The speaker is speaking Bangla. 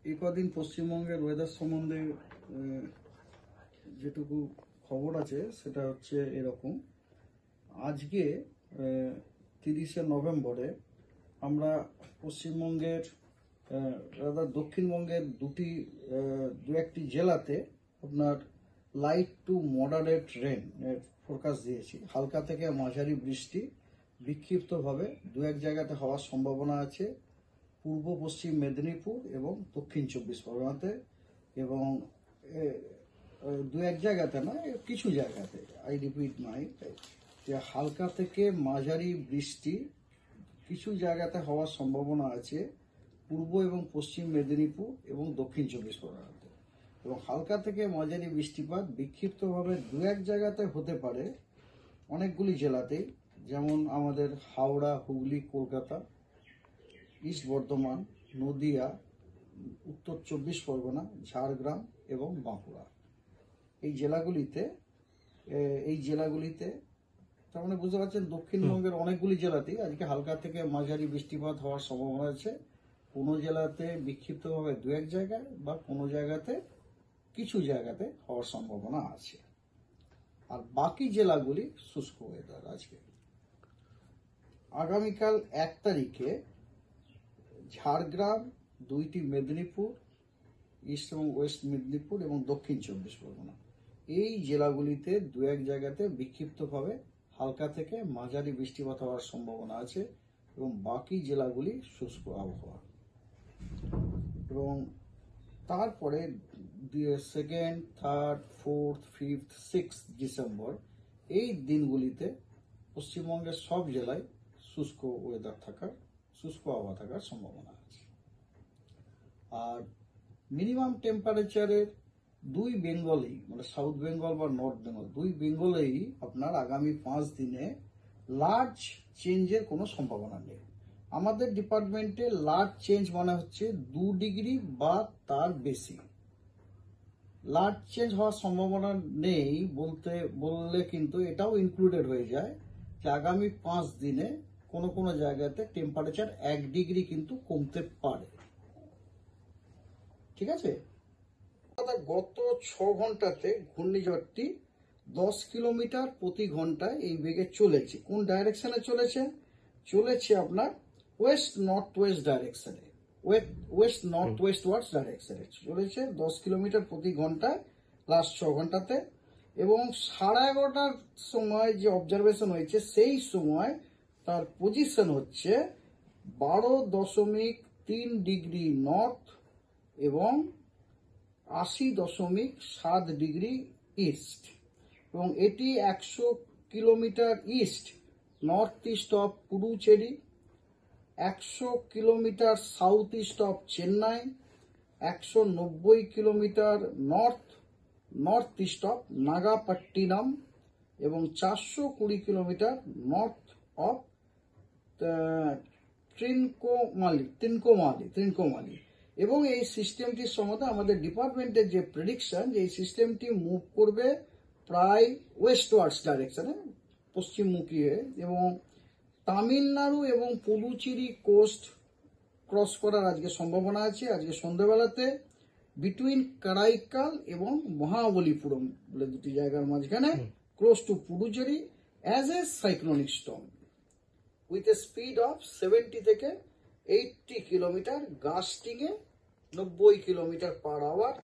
এই কদিন পশ্চিমবঙ্গের ওয়েদার সম্বন্ধে যেটুকু খবর আছে সেটা হচ্ছে এরকম। আজকে 30শে নভেম্বরে আমরা পশ্চিমবঙ্গের দক্ষিণবঙ্গের দু একটি জেলাতে আপনার লাইট টু মডারেট রেন এর ফোরকাস্ট দিয়েছি। হালকা থেকে মাঝারি বৃষ্টি বিক্ষিপ্তভাবে দু এক জায়গাতে হওয়ার সম্ভাবনা আছে পূর্ব পশ্চিম মেদিনীপুর এবং দক্ষিণ 24 পরগনাতে, এবং দু এক জায়গাতে না, কিছু জায়গাতে, আই রিপিট নাই, যে হালকা থেকে মাঝারি বৃষ্টি কিছু জায়গাতে হওয়ার সম্ভাবনা আছে পূর্ব এবং পশ্চিম মেদিনীপুর এবং দক্ষিণ 24 পরগনাতে। এবং হালকা থেকে মাঝারি বৃষ্টিপাত বিক্ষিপ্তভাবে দু এক জায়গাতে হতে পারে অনেকগুলি জেলাতেই, যেমন আমাদের হাওড়া, হুগলি, কলকাতা, ইস্ট বর্ধমান, নদিয়া, উত্তর 24 পরগনা, ঝাড়গ্রাম এবং বাঁকুড়া। এই জেলাগুলিতে তার মানে বুঝতে পারছেন দক্ষিণবঙ্গের অনেকগুলি জেলাতেই আজকে হালকা থেকে মাঝারি বৃষ্টিপাত হওয়ার সম্ভাবনা আছে। কোনো জেলাতে বিক্ষিপ্তভাবে দু এক জায়গায় বা কোনো জায়গাতে কিছু জায়গাতে হওয়ার সম্ভাবনা আছে। আর বাকি জেলাগুলি শুষ্ক ওয়েদার। আজকে আগামীকাল 1 তারিখে ঝাড়গ্রাম, 2টি মেদিনীপুর, ইস্ট এবং ওয়েস্ট মেদিনীপুর এবং দক্ষিণ 24 পরগনা, এই জেলাগুলিতে দু এক জায়গাতে বিক্ষিপ্তভাবে হালকা থেকে মাঝারি বৃষ্টিপাত হওয়ার সম্ভাবনা আছে এবং বাকি জেলাগুলি শুষ্ক আবহাওয়া। এবং তারপরে 2nd, 3rd, 4th, 5th, 6th December এই দিনগুলিতে পশ্চিমবঙ্গের সব জেলায় শুষ্ক আবহাওয়া থাকার সম্ভাবনা আছে। আর মিনিমাম টেম্পারেচারের দুই বেঙ্গলেই, মানে সাউথ বেঙ্গল বা নর্থ বেঙ্গল, দুই বেঙ্গলেই আপনার আগামী 5 দিনে লার্জ চেঞ্জের কোনো সম্ভাবনা নেই। আমাদের ডিপার্টমেন্টে লার্জ চেঞ্জ মানে হচ্ছে 2 ডিগ্রি বা তার বেশি। লার্জ চেঞ্জ হওয়ার সম্ভাবনা নেই বললে কিন্তু এটাও ইনক্লুডেড হয়ে যায় যে আগামী 5 দিনে কোনো জায়গাতে টেম্পারেচার 1 ডিগ্রি কিন্তু কমতে পারে। ঠিক আছে? গত 6 ঘন্টাতে ঘূর্ণিঝড়টি 10 কিলোমিটার প্রতি ঘন্টায় এই বেগে চলেছে। কোন ডাইরেকশনে চলেছে আপনার ওয়েস্ট নর্থ ওয়েস্ট ডাইরেকশনে, ওয়েস্ট নর্থ ওয়েস্ট ওয়ার্ডস ডাইরেকশনে চলেছে 10 কিলোমিটার প্রতি ঘন্টায় লাস্ট 6 ঘন্টাতে। এবং 11:30টার সময় যে অবজারভেশন হয়েছে সেই সময় তার পজিশন হচ্ছে 12.3 ডিগ্রি নর্থ এবং 80.7 ডিগ্রি ইস্ট, এবং এটি 100 kilometre east north east of Puducherry, 100 kilometre south east of Chennai, 190 kilometre north east of Nagapattinam এবং 420 কিলোমিটার নর্থ অফ ত্রিনকোমালি। এবং এই সিস্টেমটির সম্বন্ধে আমাদের ডিপার্টমেন্টের যে প্রেডিকশন, যে এই সিস্টেমটি মুভ করবে প্রায় ওয়েস্টওয়ার্ডস ডাইরেকশনে, পশ্চিমমুখী হয়ে, এবং তামিলনাড়ু এবং পুডুচেরি কোস্ট ক্রস করার আজকে সম্ভাবনা আছে। আজকে সন্ধ্যাবেলাতে বিটুইন কারাইকাল এবং মহাবলীপুরম বলে দুটি জায়গার মাঝখানে close two Puducherry as a cyclonic Sturm with a speed of 70 থেকে 80 কিলোমিটার, গাস্টিং এ 90 কিলোমিটার পার আওয়ার।